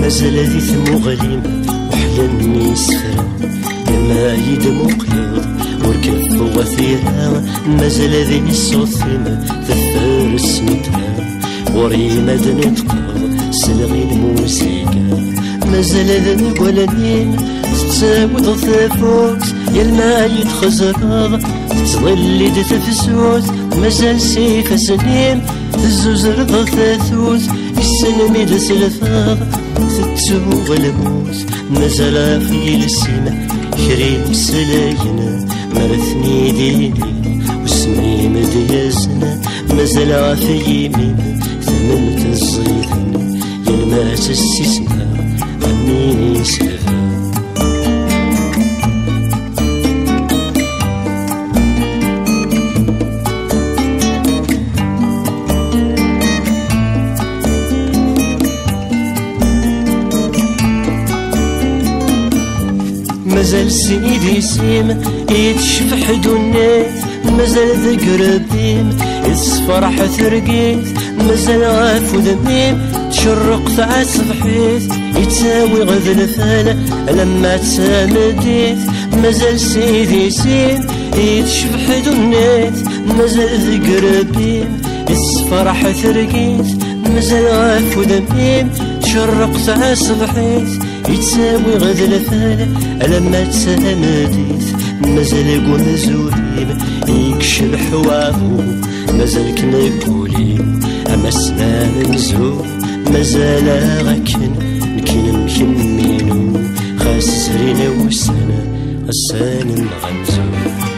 مازال ذي ثمغليم وحلمني يسفر يما يدمو قيض وركب وثيرا مازال ذي الصوثيم ثفر السنتها وري مدن تقض سلغي الموسيقى مازال ذي القولانين تتساود ثفوت يا الماء يتخزرض تظل تفسوس مازال سيف سنين تزوز رضا ثاثوس السلم دسلفاض تتسوغ الموت مازال في السما كريم سلاينا مرثني ديني واسمي مديازنا مازال في يمين ثمنت الزيدن يلماس السسنا عميني سلفا مازال سيدي سيم يتشفح دونيت مازال ذكر بيم يصفرح ثرقيت مازال غاف ودميم تشرق عالصبحيت يتساوي غذ الفالة لما تسامديت مازال سيدي سيم يتشفح دونيت مازال ذكر بيم يصفرح ثرقيت مازال غاف ودميم تشرق عالصبحيت يتساوي غد الفالة لما تسامديت مازال يقول زوريم يكشب حوافو مازال كنا يقوليم أما سنان نزور مازال غاكن نكين مكمينو خاس زرينا وسنا غسان غنزور